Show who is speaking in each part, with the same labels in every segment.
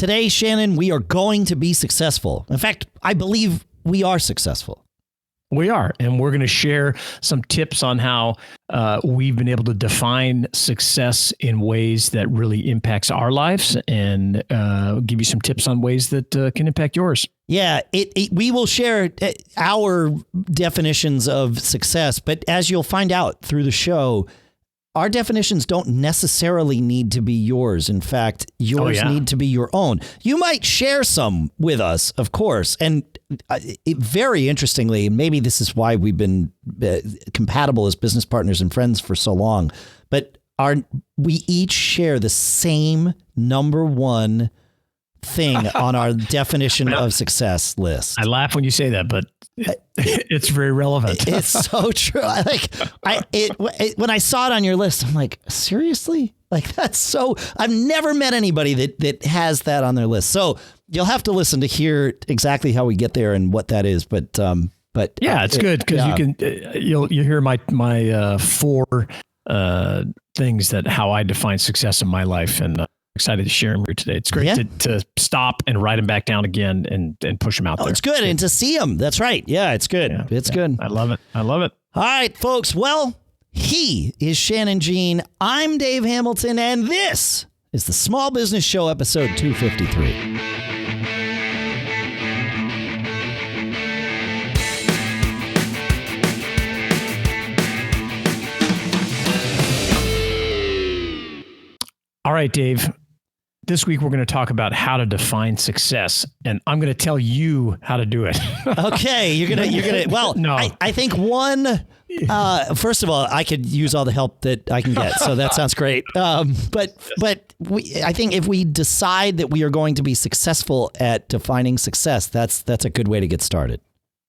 Speaker 1: today, Shannon, we are going to be successful. In fact, I believe we are successful.
Speaker 2: We are, and we're going to share some tips on how we've been able to define success in ways that really impacts our lives, and give you some tips on ways that can impact yours.
Speaker 1: Yeah, we will share our definitions of success, but as you'll find out through the show, our definitions don't necessarily need to be yours. In fact, yours need to be your own. You might share some with us, of course. And very interestingly, maybe this is why we've been compatible as business partners and friends for so long, but we each share the same number one thing on our definition of success list.
Speaker 2: I laugh when you say that, but it's very relevant.
Speaker 1: It's so true. When I saw it on your list, I'm like, seriously? Like, that's so, I've never met anybody that has that on their list. So you'll have to listen to hear exactly how we get there and what that is. But
Speaker 2: yeah, it's good because you can, you'll hear my four things that how I define success in my life, and excited to share them here today. It's great to stop and write them back down again and push them out there.
Speaker 1: It's good. And to see them. That's right. Yeah, it's good. Yeah, it's good.
Speaker 2: I love it. I love it.
Speaker 1: All right, folks. Well, he is Shannon Jean. I'm Dave Hamilton, and this is the Small Business Show, episode 253.
Speaker 2: All right, Dave. This week, we're going to talk about how to define success, and I'm going to tell you how to do it.
Speaker 1: Okay. You're going to, well, no. I think first of all, I could use all the help that I can get. So that sounds great. But I think if we decide that we are going to be successful at defining success, that's a good way to get started.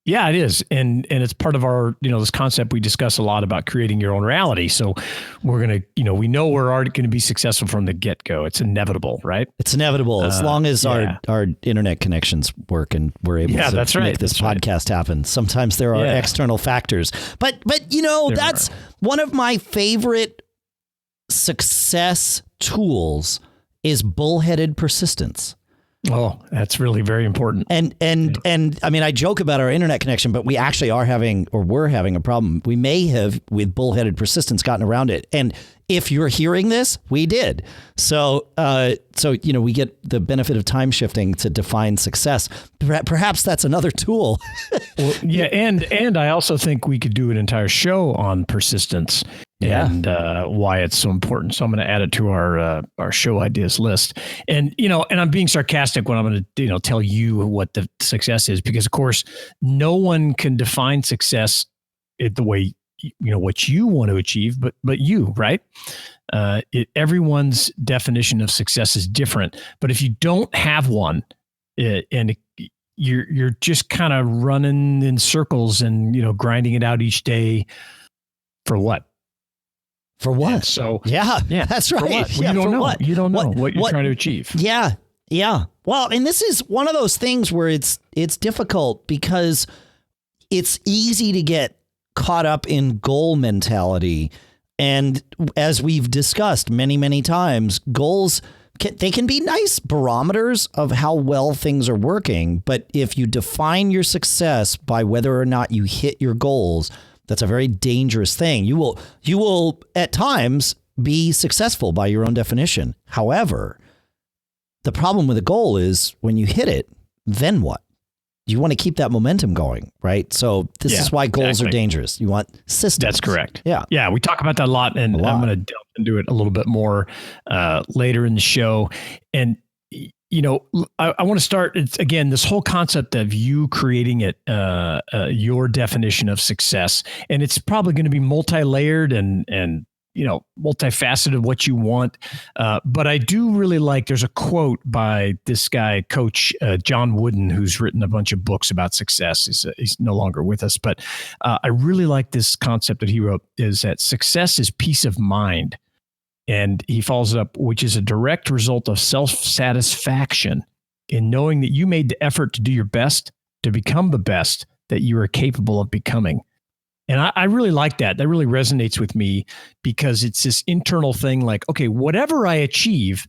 Speaker 2: Yeah, it is. And it's part of our, this concept we discuss a lot about creating your own reality. So we're going to, we know we're already going to be successful from the get-go. It's inevitable, right?
Speaker 1: It's inevitable as long as our internet connections work and we're able to make this podcast happen. Sometimes there are external factors. But that's one of my favorite success tools is bullheaded persistence.
Speaker 2: Oh, that's really very important.
Speaker 1: And I mean, I joke about our internet connection, but we actually we're having a problem. We may have, with bullheaded persistence, gotten around it. And if you're hearing this, we did. So we get the benefit of time shifting to define success. Perhaps that's another tool.
Speaker 2: Well, yeah. And I also think we could do an entire show on persistence and why it's so important. So I'm going to add it to our show ideas list. And I'm being sarcastic when I'm going to tell you what the success is, because of course no one can define success the way what you want to achieve, but you, right? Everyone's definition of success is different. But if you don't have one, and you're just kind of running in circles and grinding it out each day, for what?
Speaker 1: For what?
Speaker 2: And so
Speaker 1: yeah, that's right.
Speaker 2: Well, you don't know. What? You don't know what you're trying to achieve.
Speaker 1: Yeah. Well, and this is one of those things where it's difficult because it's easy to get caught up in goal mentality. And as we've discussed many, many times, goals, they can be nice barometers of how well things are working. But if you define your success by whether or not you hit your goals, that's a very dangerous thing. You will at times be successful by your own definition. However, the problem with a goal is when you hit it, then what? You want to keep that momentum going, right? So this is why goals are dangerous. You want systems. That's correct.
Speaker 2: Yeah. We talk about that a lot, and I'm going to delve into it a little bit more later in the show. And I want to start, again, this whole concept of you creating it, your definition of success. And it's probably going to be multi-layered and multifaceted of what you want. But I do really like, there's a quote by this guy, Coach John Wooden, who's written a bunch of books about success. He's no longer with us, but I really like this concept that he wrote, is that success is peace of mind. And he follows it up, which is a direct result of self-satisfaction in knowing that you made the effort to do your best to become the best that you are capable of becoming. And I really like that. That really resonates with me because it's this internal thing like, okay, whatever I achieve,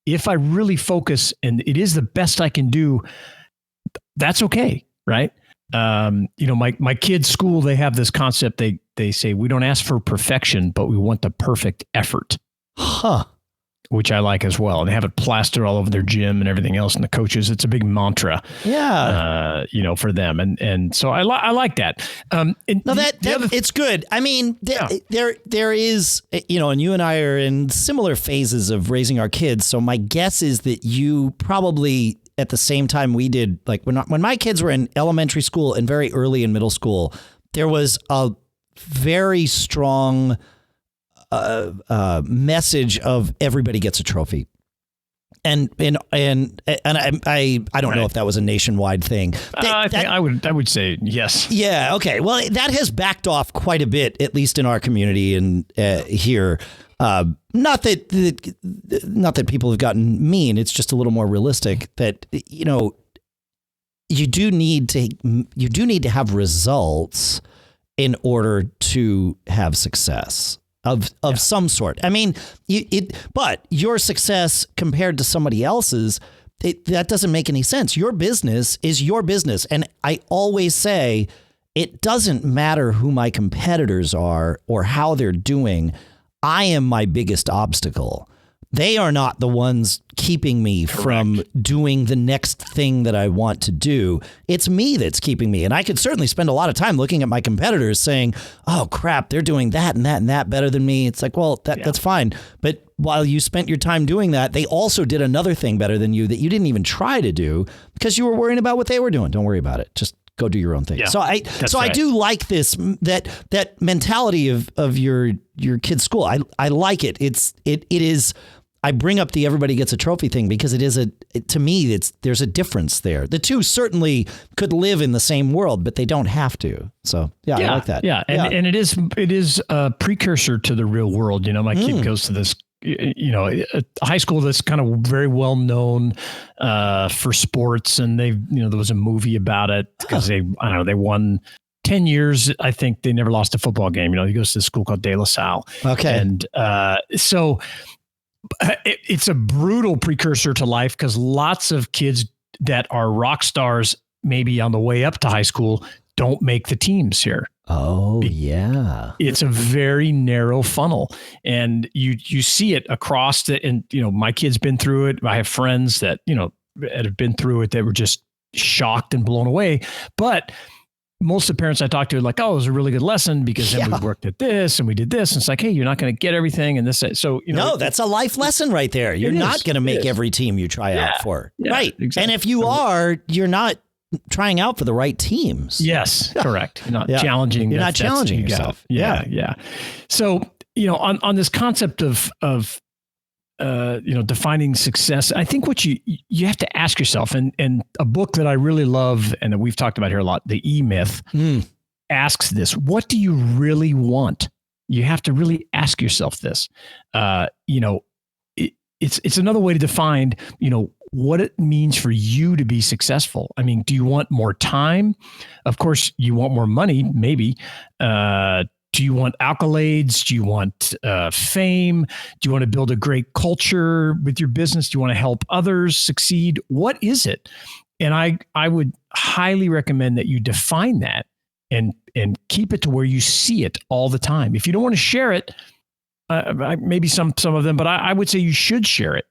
Speaker 2: if I really focus and it is the best I can do, that's okay. Right. My kids' school, they have this concept. They say, we don't ask for perfection, but we want the perfect effort.
Speaker 1: Huh.
Speaker 2: Which I like as well. And they have it plastered all over their gym and everything else. And the coaches, it's a big mantra, for them. And so I like that.
Speaker 1: It's good. I mean, there is, and you and I are in similar phases of raising our kids. So my guess is that you probably at the same time we did, like when my kids were in elementary school and very early in middle school, there was a very strong message of everybody gets a trophy. And I don't know if that was a nationwide thing.
Speaker 2: I would say yes.
Speaker 1: Yeah. Okay. Well, that has backed off quite a bit, at least in our community and here. Not that people have gotten mean. It's just a little more realistic that, you do need to have results in order to have success of some sort. I mean, but your success compared to somebody else's, that doesn't make any sense. Your business is your business. And I always say it doesn't matter who my competitors are or how they're doing. I am my biggest obstacle. They are not the ones keeping me from doing the next thing that I want to do. It's me that's keeping me. And I could certainly spend a lot of time looking at my competitors saying, oh, crap, they're doing that and that and that better than me. It's like, well, that's fine. But while you spent your time doing that, they also did another thing better than you that you didn't even try to do because you were worrying about what they were doing. Don't worry about it. Just go do your own thing. Yeah, I do like this, that mentality of your kid's school. I like it. It is. I bring up the everybody gets a trophy thing because to me, there's a difference there. The two certainly could live in the same world, but they don't have to. So I like that.
Speaker 2: Yeah. And it is a precursor to the real world. My kid goes to this, a high school that's kind of very well known for sports. And there was a movie about it because they won 10 years. I think they never lost a football game. He goes to a school called De La Salle.
Speaker 1: Okay.
Speaker 2: And so it's a brutal precursor to life because lots of kids that are rock stars, maybe on the way up to high school, don't make the teams here.
Speaker 1: Oh, yeah.
Speaker 2: It's a very narrow funnel. And you see it across my kid's been through it. I have friends that, that have been through it that were just shocked and blown away. But most of the parents I talked to are like, oh, it was a really good lesson because then we worked at this and we did this. And it's like, hey, you're not going to get everything. And this, so,
Speaker 1: no, that's a life lesson right there. You're not going to make every team you try out for.
Speaker 2: Yeah,
Speaker 1: right.
Speaker 2: Exactly.
Speaker 1: And if you are, you're not trying out for the right teams.
Speaker 2: Yes, correct. You're not challenging.
Speaker 1: You're not challenging yourself.
Speaker 2: Yeah. So, on this concept of defining success, I think what you have to ask yourself, and a book that I really love and that we've talked about here a lot, The E-Myth, asks this: what do you really want? You have to really ask yourself this. It's another way to define, what it means for you to be successful. I mean, do you want more time? Of course, you want more money, maybe. Do you want accolades? Do you want fame? Do you want to build a great culture with your business? Do you want to help others succeed? What is it? And I would highly recommend that you define that and keep it to where you see it all the time. If you don't want to share it, maybe some of them, but I would say you should share it.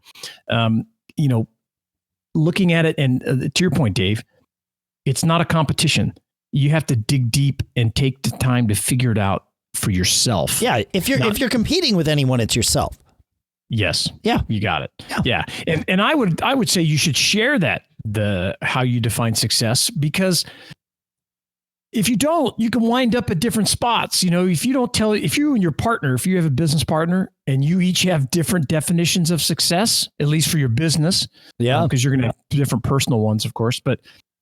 Speaker 2: Looking at it, and to your point, Dave, it's not a competition. You have to dig deep and take the time to figure it out for yourself.
Speaker 1: Yeah. If you're competing with anyone, it's yourself.
Speaker 2: Yes.
Speaker 1: Yeah.
Speaker 2: You got it. Yeah. And I would say you should share how you define success, because if you don't, you can wind up at different spots. If you and your partner, if you have a business partner and you each have different definitions of success, at least for your business, because you're going to have different personal ones, of course. But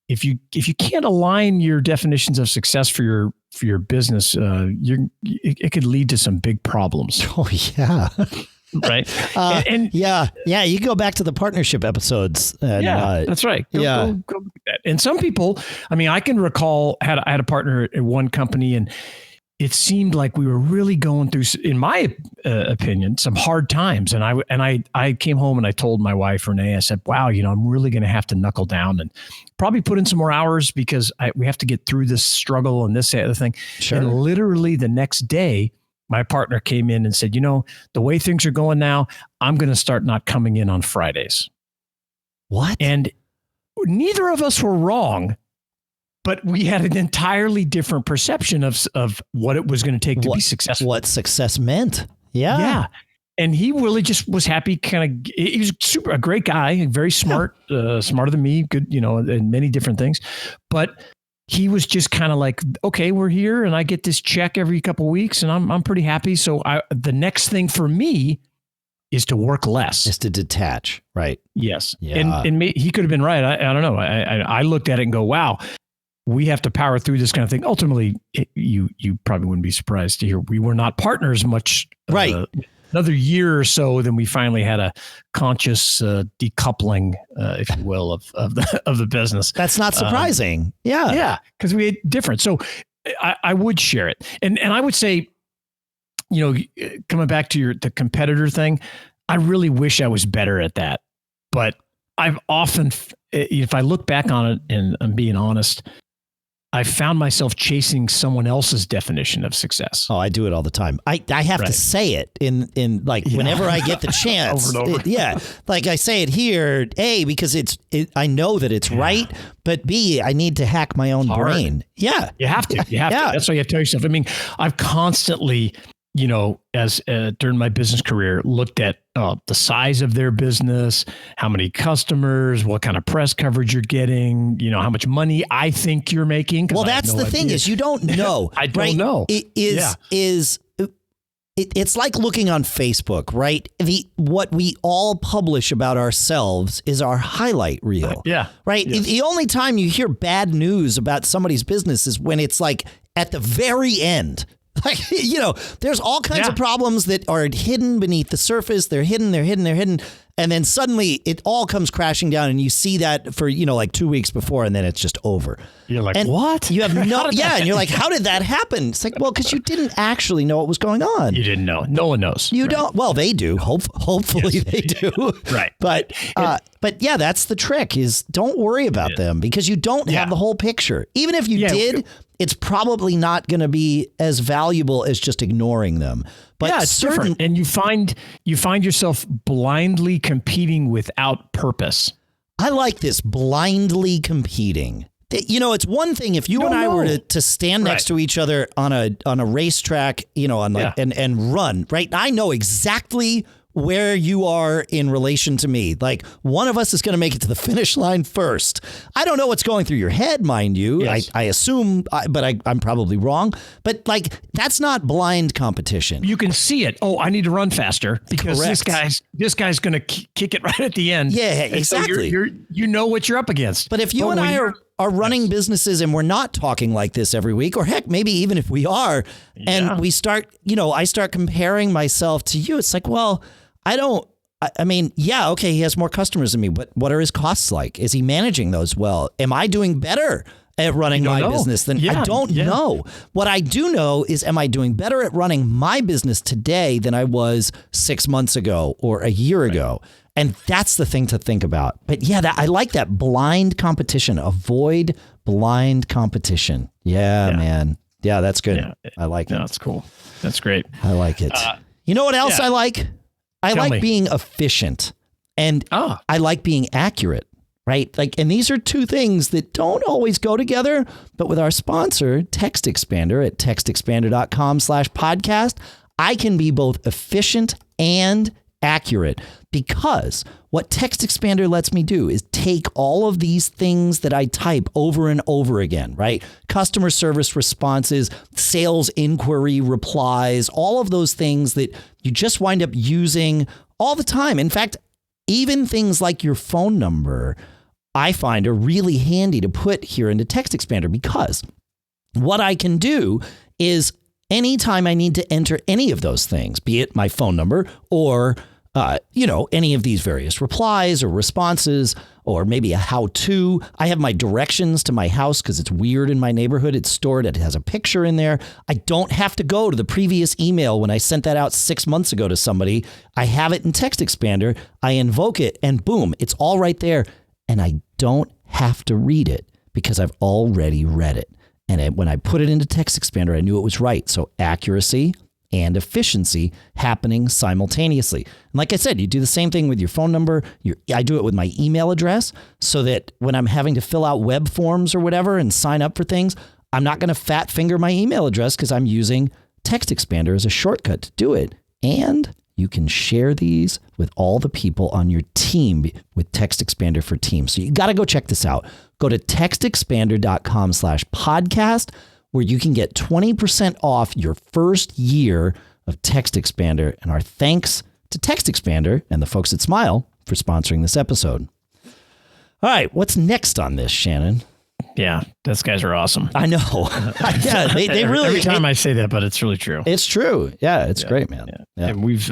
Speaker 2: if you can't align your definitions of success for your business, it could lead to some big problems.
Speaker 1: Oh yeah.
Speaker 2: Right.
Speaker 1: You go back to the partnership episodes. And,
Speaker 2: that's right. Go look at that. And some people, I can recall, I had a partner at one company, and it seemed like we were really going through, in my opinion, some hard times. And I came home and I told my wife, Renee, I said, wow, I'm really going to have to knuckle down and probably put in some more hours because we have to get through this struggle and this other thing.
Speaker 1: Sure.
Speaker 2: And literally the next day, my partner came in and said, the way things are going now, I'm going to start not coming in on Fridays.
Speaker 1: What?
Speaker 2: And neither of us were wrong. But we had an entirely different perception of what it was going to take to be successful.
Speaker 1: What success meant. Yeah.
Speaker 2: Yeah. And he really just was happy. He was a great guy, very smart, smarter than me, good, in many different things. But he was just kind of like, okay, we're here and I get this check every couple of weeks and I'm pretty happy. So the next thing for me is to work less.
Speaker 1: Is to detach. Right.
Speaker 2: Yes.
Speaker 1: Yeah.
Speaker 2: And he could have been right. I don't know. I looked at it and go, wow. We have to power through this kind of thing. Ultimately, you probably wouldn't be surprised to hear we were not partners much.
Speaker 1: Right.
Speaker 2: Another year or so, then we finally had a conscious decoupling, if you will, of the business.
Speaker 1: That's not surprising.
Speaker 2: Yeah, because we had different. So I would share it, and I would say, coming back to the competitor thing, I really wish I was better at that, but I've often, if I look back on it and I'm being honest, I found myself chasing someone else's definition of success.
Speaker 1: Oh, I do it all the time. I have to say it in like whenever I get the chance.
Speaker 2: Over and over.
Speaker 1: Like I say it here, A, because I know that it's right, but B, I need to hack my own brain. Yeah.
Speaker 2: You have to. That's why you have to tell yourself. I mean, I've constantly, as during my business career, looked at the size of their business, how many customers, what kind of press coverage you're getting, how much money I think you're making.
Speaker 1: Well, that's the thing is you don't know.
Speaker 2: I don't know.
Speaker 1: It's like looking on Facebook, right? What we all publish about ourselves is our highlight reel.
Speaker 2: Yeah.
Speaker 1: Right.
Speaker 2: Yes.
Speaker 1: The only time you hear bad news about somebody's business is when it's like at the very end. Like, there's all kinds of problems that are hidden beneath the surface. They're hidden. And then suddenly it all comes crashing down and you see that for, like 2 weeks before and then it's just over.
Speaker 2: You're like, what?
Speaker 1: You have no, and you're like, how did that happen? It's like, well, because you didn't actually know what was going on.
Speaker 2: You didn't know. No one knows.
Speaker 1: You don't. Well, they do. Hopefully they do.
Speaker 2: Right.
Speaker 1: But yeah, that's the trick is don't worry about them because you don't have the whole picture. Even if you did, it's probably not going to be as valuable as just ignoring them. But
Speaker 2: it's different. And you find yourself blindly competing without purpose.
Speaker 1: I like this blindly competing. It's one thing if you and I were to stand next to each other on a racetrack, and run, right? I know exactly where you are in relation to me. Like one of us is going to make it to the finish line first. I don't know what's going through your head, mind you.
Speaker 2: Yes.
Speaker 1: I assume, but I'm probably wrong. But like, that's not blind competition.
Speaker 2: You can see it. Oh, I need to run faster because this guy's going to kick it right at the end.
Speaker 1: Yeah,
Speaker 2: and
Speaker 1: exactly.
Speaker 2: So you know what you're up against.
Speaker 1: But if you and I are running businesses and we're not talking like this every week, or heck, maybe even if we are, and we start, I start comparing myself to you. It's like, well, okay, he has more customers than me, but what are his costs like? Is he managing those well? Am I doing better at running my business than I don't know. What I do know is, am I doing better at running my business today than I was 6 months ago or a year ago? And that's the thing to think about. But I like that blind competition. Avoid blind competition. Yeah, man. Yeah, that's good. Yeah. I like it.
Speaker 2: That's cool. That's great.
Speaker 1: I like it. You know what else I like? I like being efficient and I like being accurate, right? Like, and these are two things that don't always go together, but with our sponsor, TextExpander at textexpander.com/podcast, I can be both efficient and accurate because what TextExpander lets me do is take all of these things that I type over and over again, right? Customer service responses, sales inquiry replies, all of those things that you just wind up using all the time. In fact, even things like your phone number, I find are really handy to put here into TextExpander because what I can do is anytime I need to enter any of those things, be it my phone number or any of these various replies or responses, or maybe a how-to. I have my directions to my house because it's weird in my neighborhood. It's stored. It has a picture in there. I don't have to go to the previous email when I sent that out 6 months ago to somebody. I have it in TextExpander. I invoke it and boom, it's all right there. And I don't have to read it because I've already read it. And when I put it into TextExpander, I knew it was right. So accuracy and efficiency happening simultaneously. And like I said, you do the same thing with your phone number. I do it with my email address so that when I'm having to fill out web forms or whatever and sign up for things, I'm not going to fat finger my email address because I'm using TextExpander as a shortcut to do it. And you can share these with all the people on your team with TextExpander for Teams. So you got to go check this out. Go to textexpander.com/podcast, where you can get 20% off your first year of TextExpander. And our thanks to TextExpander and the folks at Smile for sponsoring this episode. All right, what's next on this, Shannon?
Speaker 2: Yeah, those guys are awesome.
Speaker 1: I know. Yeah, they really.
Speaker 2: Every time I say that, but it's really true.
Speaker 1: It's true. Yeah, it's great, man.
Speaker 2: Yeah. And we've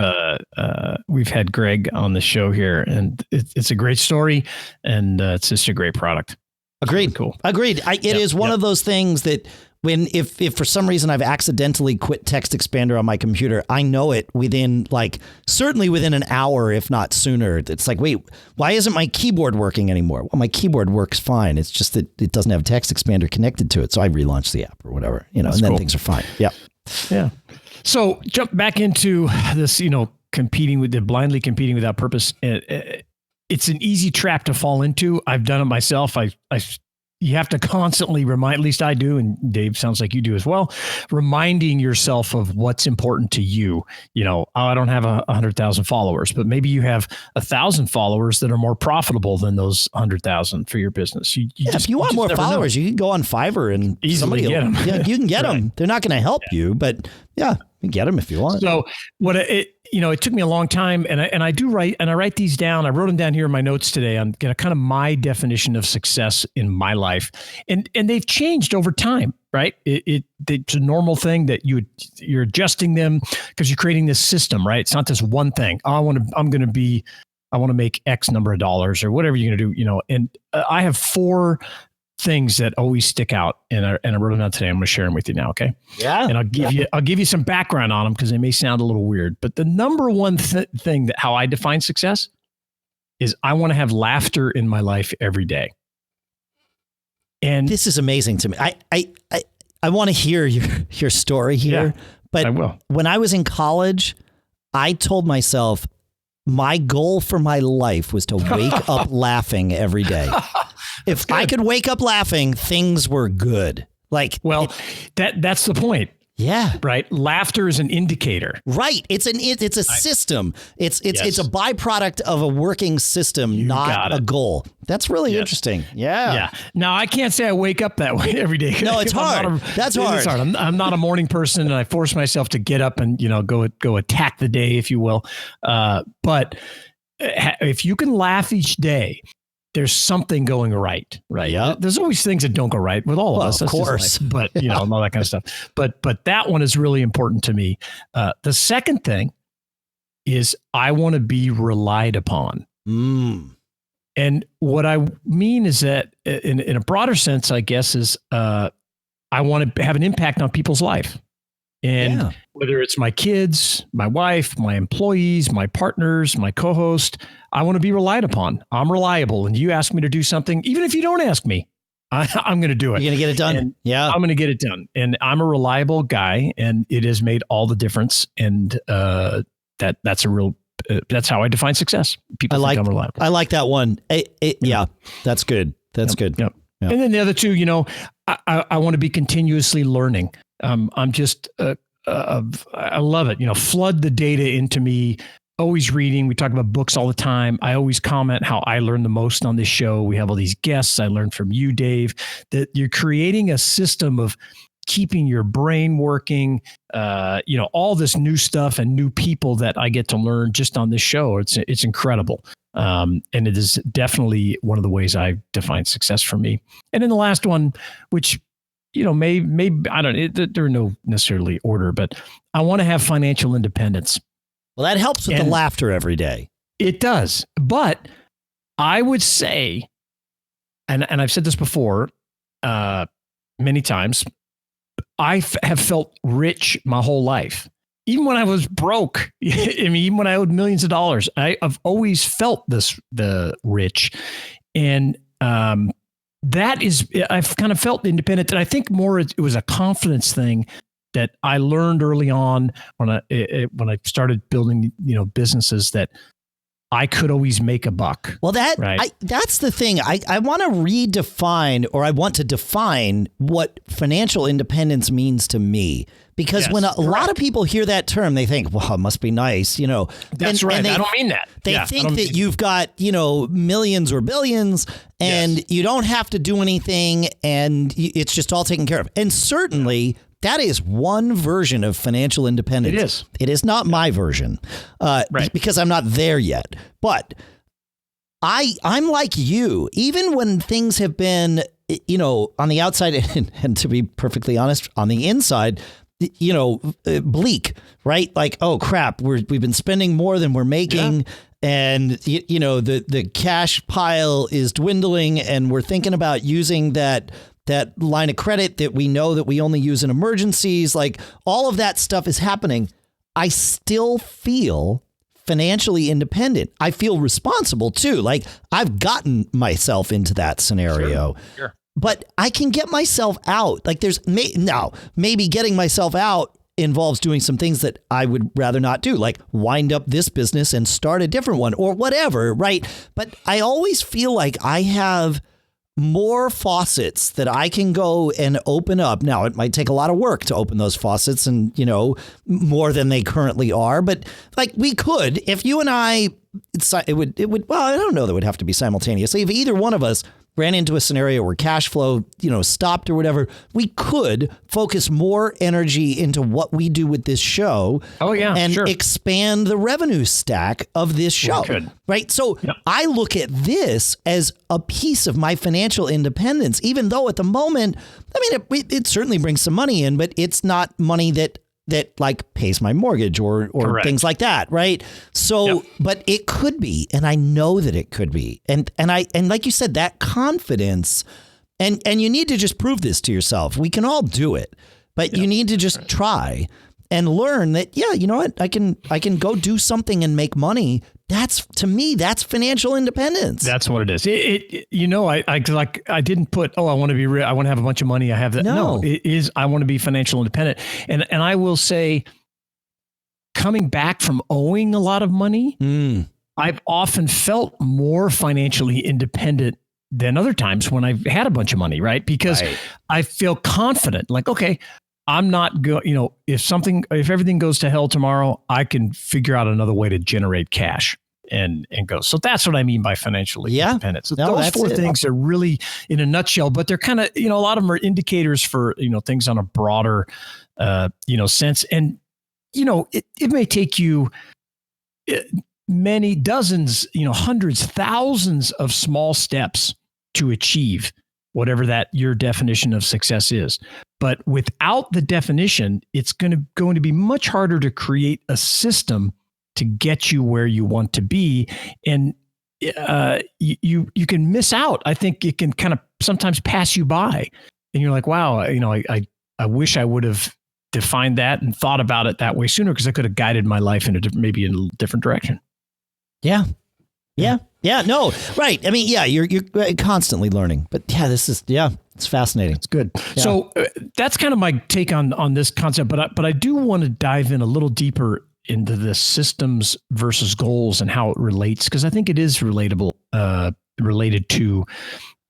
Speaker 2: had Greg on the show here, and it's a great story, and it's just a great product.
Speaker 1: Agreed.
Speaker 2: Really cool.
Speaker 1: Agreed. It is one of those things that if for some reason I've accidentally quit TextExpander on my computer, I know it within certainly within an hour, if not sooner. It's like, wait, why isn't my keyboard working anymore? Well, my keyboard works fine. It's just that it doesn't have TextExpander connected to it. So I relaunch the app or whatever, and then things are fine. Yeah.
Speaker 2: Yeah. So jump back into this, blindly competing without purpose. It's an easy trap to fall into. I've done it myself. You have to constantly remind, at least I do, and Dave, sounds like you do as well, reminding yourself of what's important to you. I don't have 100,000 followers, but maybe you have 1,000 followers that are more profitable than those 100,000 for your business.
Speaker 1: If you want more followers, you can go on Fiverr and
Speaker 2: easily get them.
Speaker 1: Yeah, you can get
Speaker 2: right.
Speaker 1: them. They're not going to help you, but yeah, you can get them if you want.
Speaker 2: So it took me a long time, and I write these down. I wrote them down here in my notes today on kind of my definition of success in my life, and they've changed over time, right? It's a normal thing that you're adjusting them because you're creating this system, right? It's not this one thing. I want to make X number of dollars or whatever you're going to do, and I have 4 things that always stick out, and I wrote them out today. I'm going to share them with you now. Okay.
Speaker 1: Yeah.
Speaker 2: And I'll give you some background on them because they may sound a little weird, but the number one thing that how I define success is I want to have laughter in my life every day. And
Speaker 1: this is amazing to me. I want to hear your story here, but
Speaker 2: I will.
Speaker 1: When I was in college, I told myself my goal for my life was to wake up laughing every day. If I could wake up laughing, things were good.
Speaker 2: That's the point.
Speaker 1: Yeah.
Speaker 2: Right. Laughter is an indicator.
Speaker 1: Right. It's a system. It's a byproduct of a working system, not a goal. That's really interesting. Yeah.
Speaker 2: Yeah. Now I can't say I wake up that way every day.
Speaker 1: No, it's hard. That's hard.
Speaker 2: It's hard. I'm not a morning person, and I force myself to get up and go attack the day, if you will. But if you can laugh each day, there's something going right.
Speaker 1: Yeah.
Speaker 2: There's always things that don't go right with all of us.
Speaker 1: Of course.
Speaker 2: But all that kind of stuff. But that one is really important to me. The second thing is I want to be relied upon. And what I mean is that in a broader sense, I guess, is I want to have an impact on people's life. And whether it's my kids, my wife, my employees, my partners, my co-host, I want to be relied upon. I'm reliable. And you ask me to do something, even if you don't ask me, I'm going to do it.
Speaker 1: You're going to get it done.
Speaker 2: And I'm going to get it done. And I'm a reliable guy, and it has made all the difference. And that's how I define success. People think I'm reliable.
Speaker 1: I like that one. Yeah, that's good. That's good.
Speaker 2: Yep. And then the other two, I want to be continuously learning. I'm just, I love it. Flood the data into me, always reading. We talk about books all the time. I always comment how I learn the most on this show. We have all these guests. I learned from you, Dave, that you're creating a system of keeping your brain working, all this new stuff and new people that I get to learn just on this show. It's incredible. And it is definitely one of the ways I define success for me. And then the last one, which, maybe I don't. There are no necessarily order, but I want to have financial independence.
Speaker 1: Well, that helps with the laughter every day.
Speaker 2: It does. But I would say, and I've said this before many times, I have felt rich my whole life. Even when I was broke, even when I owed millions of dollars, I've always felt the rich. And I've kind of felt independent. And I think more it was a confidence thing that I learned early on when I started building, businesses, that I could always make a buck.
Speaker 1: Well, that's the thing. I want to redefine, or I want to define what financial independence means to me. Because when a lot of people hear that term, they think, well, it must be nice,
Speaker 2: That's right. I don't mean that.
Speaker 1: They think that you've got, millions or billions and you don't have to do anything and it's just all taken care of. And certainly that is one version of financial independence.
Speaker 2: It is.
Speaker 1: It is not my version, because I'm not there yet. But I'm like you. Even when things have been, on the outside, and to be perfectly honest, on the inside, bleak, right? Like, oh crap, we've been spending more than we're making. Yeah. And, the cash pile is dwindling, and we're thinking about using that line of credit that we know that we only use in emergencies. Like, all of that stuff is happening. I still feel financially independent. I feel responsible too. Like, I've gotten myself into that scenario. Sure. But I can get myself out. Like, maybe getting myself out involves doing some things that I would rather not do, like wind up this business and start a different one or whatever, right? But I always feel like I have more faucets that I can go and open up. Now, it might take a lot of work to open those faucets and, more than they currently are. But like, we could, if you and I, it would, well, I don't know that it would have to be simultaneously. If either one of us ran into a scenario where cash flow, stopped or whatever, we could focus more energy into what we do with this show.
Speaker 2: Oh, yeah,
Speaker 1: and expand the revenue stack of this show. Right. So I look at this as a piece of my financial independence, even though at the moment, it certainly brings some money in, but it's not money that like pays my mortgage or things like that. Right. So, but it could be, and I know that it could be. And like you said, that confidence, and you need to just prove this to yourself. We can all do it, but you need to just try and learn that, you know what, I can go do something and make money. To me, that's financial independence.
Speaker 2: That's what it is. I didn't put, I want to be I want to have a bunch of money. I have that. No, it is, I want to be financial independent. And I will say, coming back from owing a lot of money, I've often felt more financially independent than other times when I've had a bunch of money, right? Because I feel confident, like, okay, I'm not if everything goes to hell tomorrow, I can figure out another way to generate cash and go. So that's what I mean by financially independent. So those four things are really in a nutshell, but they're kind of, a lot of them are indicators for, things on a broader, sense. And, it may take you many dozens, hundreds, thousands of small steps to achieve whatever that your definition of success is. But without the definition, it's going to be much harder to create a system to get you where you want to be. And you can miss out. I think it can kind of sometimes pass you by. And you're like, wow, I wish I would have defined that and thought about it that way sooner, because I could have guided my life in maybe in a different direction.
Speaker 1: Yeah. No, right. I mean, you're constantly learning, but it's fascinating.
Speaker 2: It's good. Yeah. So that's kind of my take on this concept, but I do want to dive in a little deeper into the systems versus goals and how it relates, because I think it is related to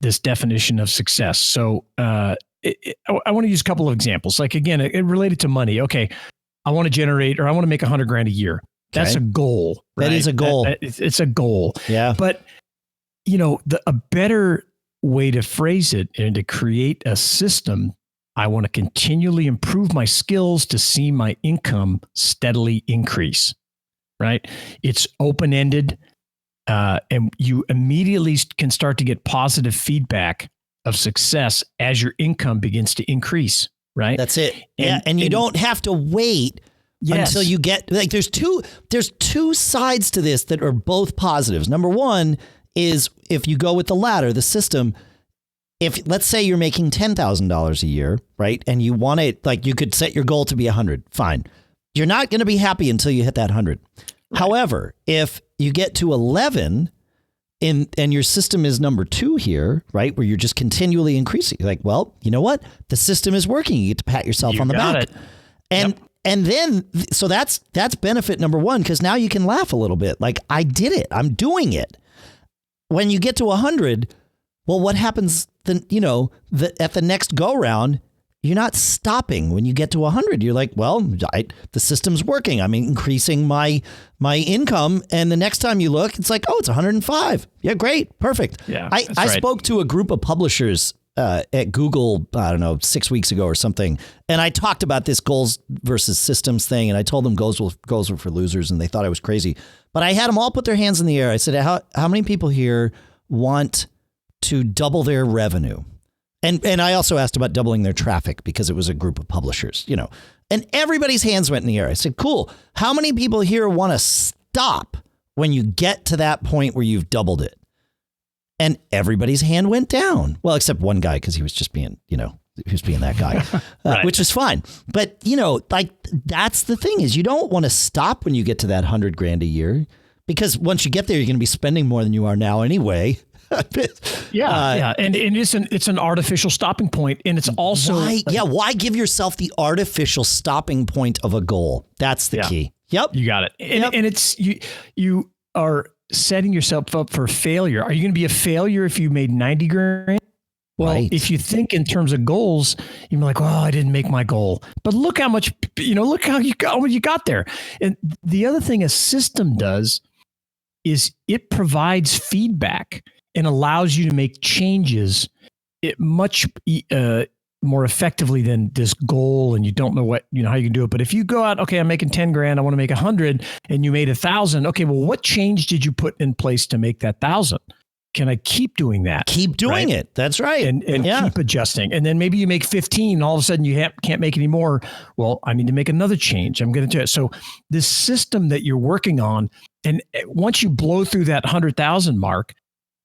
Speaker 2: this definition of success. So I want to use a couple of examples. Like, again, it related to money. Okay, I want to generate, or I want to make $100,000 a year. That's a goal. Right?
Speaker 1: That is a goal.
Speaker 2: It's a goal.
Speaker 1: Yeah.
Speaker 2: But, a better way to phrase it and to create a system, I want to continually improve my skills to see my income steadily increase, right? It's open-ended, and you immediately can start to get positive feedback of success as your income begins to increase, right?
Speaker 1: That's it. And you don't have to wait until you get like there's two sides to this that are both positives. Number one is if you go with the latter, the system, if let's say you're making $10,000 a year, right? And you want it, like you could set your goal to be 100. Fine. You're not going to be happy until you hit that 100. Right. However, if you get to 11 and your system is number 2 here, right? Where you're just continually increasing, like, well, you know what? The system is working. You get to pat yourself on the back. And then, so that's benefit number 1, because now you can laugh a little bit. Like, I did it. I'm doing it. When you get to 100, well, what happens then, at the next go round, you're not stopping when you get to 100. You're like, well, the system's working. I'm increasing my income. And the next time you look, it's like, oh, it's 105. Yeah, great. Perfect.
Speaker 2: Yeah,
Speaker 1: I spoke to a group of publishers at Google, I don't know, 6 weeks ago or something. And I talked about this goals versus systems thing. And I told them goals were for losers. And they thought I was crazy. But I had them all put their hands in the air. I said, how many people here want to double their revenue? And I also asked about doubling their traffic because it was a group of publishers, and everybody's hands went in the air. I said, cool. How many people here want to stop when you get to that point where you've doubled it? And everybody's hand went down. Well, except one guy, because he was just being, he was being that guy, right. Which is fine. But, like that's the thing is you don't want to stop when you get to that $100,000 a year, because once you get there, you're going to be spending more than you are now anyway.
Speaker 2: Yeah. And it's an artificial stopping point. And it's also
Speaker 1: why give yourself the artificial stopping point of a goal? That's the key. Yep.
Speaker 2: You got it. And it's you are setting yourself up for failure. Are you going to be a failure if you made 90 grand? Well, if you think in terms of goals, you're like, well, I didn't make my goal, but look how much, look how you got there. And the other thing a system does is it provides feedback and allows you to make changes much more effectively than this goal. And you don't know how you can do it. But if you go out, okay, I'm making 10 grand, I want to make 100, and you made 1,000. Okay, well, what change did you put in place to make that 1,000? Can I keep doing that?
Speaker 1: Keep doing it. That's right.
Speaker 2: And keep adjusting. And then maybe you make 15 and all of a sudden you can't make any more. Well, I need to make another change. I'm going to do it. So this system that you're working on, and once you blow through that 100,000 mark,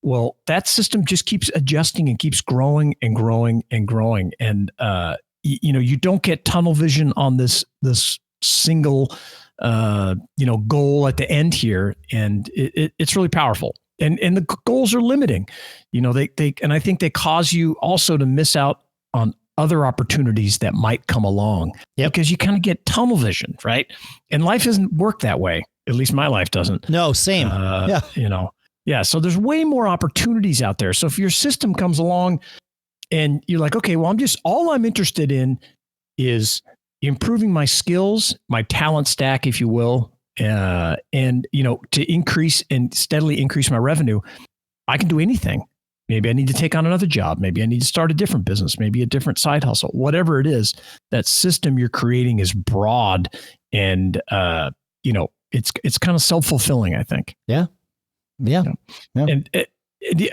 Speaker 2: well, that system just keeps adjusting and keeps growing and growing and growing. And, you don't get tunnel vision on this single, goal at the end here. And it's really powerful. And the goals are limiting, and I think they cause you also to miss out on other opportunities that might come along because you kind of get tunnel vision, right? And life doesn't work that way. At least my life doesn't.
Speaker 1: No, same.
Speaker 2: So there's way more opportunities out there. So if your system comes along and you're like, okay, well, all I'm interested in is improving my skills, my talent stack, if you will, and to increase and steadily increase my revenue, I can do anything. Maybe I need to take on another job. Maybe I need to start a different business, maybe a different side hustle, whatever it is. That system you're creating is broad and, it's kind of self-fulfilling, I think.
Speaker 1: Yeah.
Speaker 2: And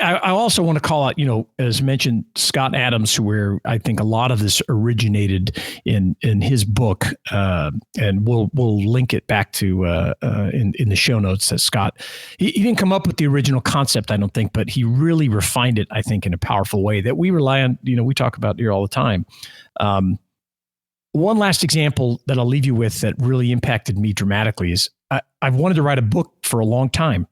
Speaker 2: I also want to call out, as mentioned, Scott Adams, where I think a lot of this originated in his book, and we'll link it back to in the show notes. That Scott, he didn't come up with the original concept, I don't think, but he really refined it, I think, in a powerful way that we rely on. We talk about here all the time. One last example that I'll leave you with that really impacted me dramatically is I've wanted to write a book for a long time.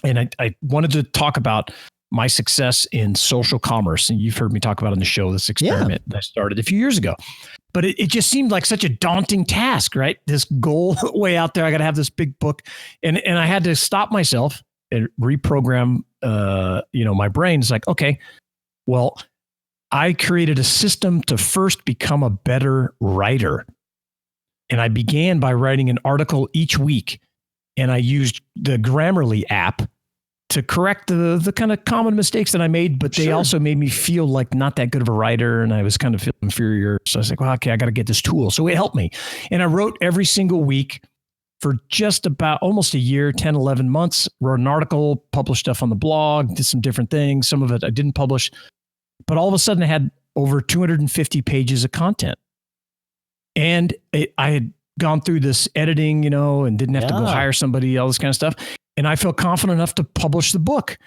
Speaker 2: And I wanted to talk about my success in social commerce. And you've heard me talk about on the show, this experiment that I started a few years ago. But it just seemed like such a daunting task, right? This goal way out there. I got to have this big book. And I had to stop myself and reprogram, my brain. It's like, okay, well, I created a system to first become a better writer. And I began by writing an article each week. And I used the Grammarly app to correct the kind of common mistakes that I made, but they also made me feel like not that good of a writer. And I was kind of feeling inferior. So I was like, well, okay, I got to get this tool. So it helped me. And I wrote every single week for just about almost a year, 10, 11 months, wrote an article, published stuff on the blog, did some different things. Some of it I didn't publish, but all of a sudden I had over 250 pages of content. And I had gone through this editing, and didn't have to go hire somebody, all this kind of stuff. And I feel confident enough to publish the book.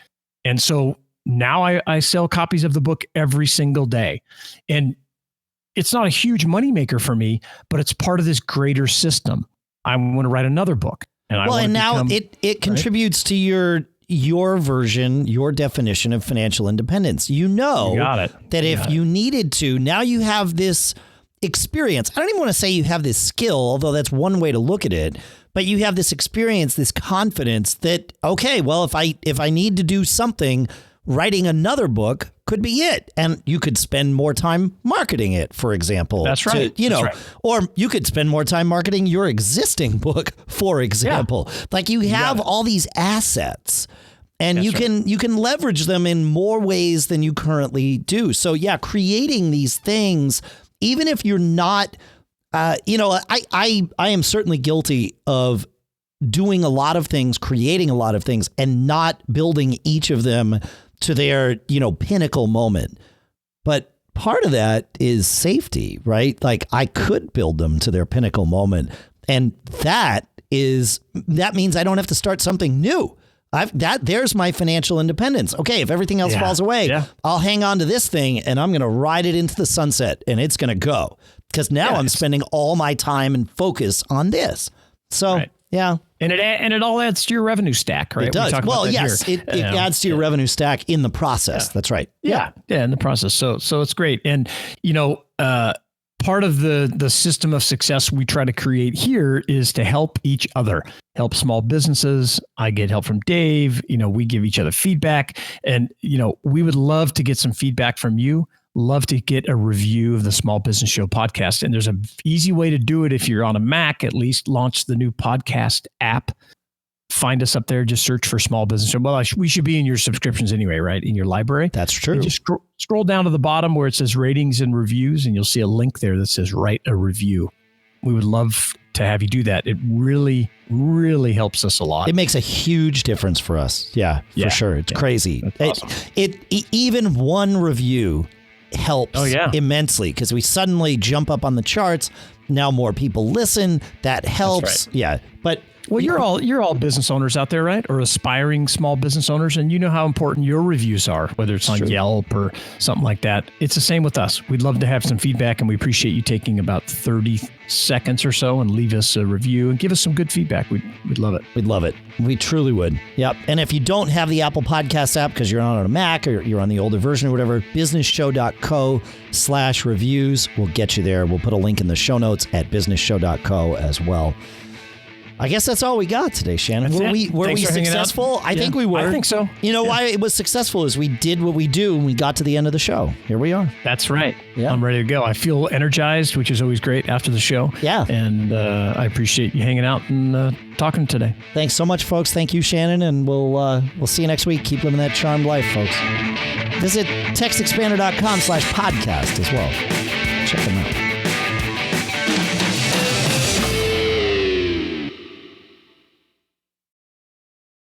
Speaker 2: And so now I sell copies of the book every single day. And it's not a huge moneymaker for me, but it's part of this greater system. I want to write another book. And
Speaker 1: now it contributes to your version, your definition of financial independence. You got it. That if you needed to, now you have this experience. I don't even want to say you have this skill, although that's one way to look at it. But you have this experience, this confidence that, okay, well, if I need to do something, writing another book could be it. And you could spend more time marketing it, for example.
Speaker 2: That's right.
Speaker 1: Or you could spend more time marketing your existing book, for example. Yeah. Like you have all these assets and you can leverage them in more ways than you currently do. So creating these things, even if you're not, I am certainly guilty of doing a lot of things, creating a lot of things, and not building each of them to their, pinnacle moment. But part of that is safety, right? Like I could build them to their pinnacle moment. And that means I don't have to start something new. There's my financial independence. Okay, if everything else falls away, I'll hang on to this thing and I'm going to ride it into the sunset and it's going to go. Because now I'm spending all my time and focus on this. So,
Speaker 2: And it all adds to your revenue stack, right?
Speaker 1: It does. Well, yes, it adds to your revenue stack in the process. That's right.
Speaker 2: Yeah, in the process. So it's great. And, part of the system of success we try to create here is to help each other, help small businesses. I get help from Dave. We give each other feedback. And, we would love to get some feedback from you. Love to get a review of the Small Business Show podcast. And there's an easy way to do it. If you're on a Mac, at least launch the new podcast app. Find us up there. Just search for Small Business Show. Well, we should be in your subscriptions anyway, right? In your library.
Speaker 1: That's true.
Speaker 2: And just scroll down to the bottom where it says ratings and reviews, and you'll see a link there that says write a review. We would love to have you do that. It really, really helps us a lot.
Speaker 1: It makes a huge difference for us. Yeah, for sure. It's crazy.
Speaker 2: That's awesome.
Speaker 1: Even one review helps immensely because we suddenly jump up on the charts. Now more people listen. That helps. Right. Yeah. But
Speaker 2: you're all business owners out there, right? Or aspiring small business owners. And you know how important your reviews are, whether it's on Yelp or something like that. It's the same with us. We'd love to have some feedback, and we appreciate you taking about 30 seconds or so and leave us a review and give us some good feedback. We'd love it.
Speaker 1: We'd love it. We truly would. Yep. And if you don't have the Apple Podcast app because you're not on a Mac or you're on the older version or whatever, businessshow.co/reviews will get you there. We'll put a link in the show notes at businessshow.co as well. I guess that's all we got today, Shannon. Were we successful? I think we were.
Speaker 2: I think so.
Speaker 1: You know why it was successful is we did what we do and we got to the end of the show. Here we are.
Speaker 2: That's right. Yeah. I'm ready to go. I feel energized, which is always great after the show.
Speaker 1: Yeah.
Speaker 2: And I appreciate you hanging out and talking today.
Speaker 1: Thanks so much, folks. Thank you, Shannon. And we'll see you next week. Keep living that charmed life, folks. Visit TextExpander.com/podcast as well. Check them out.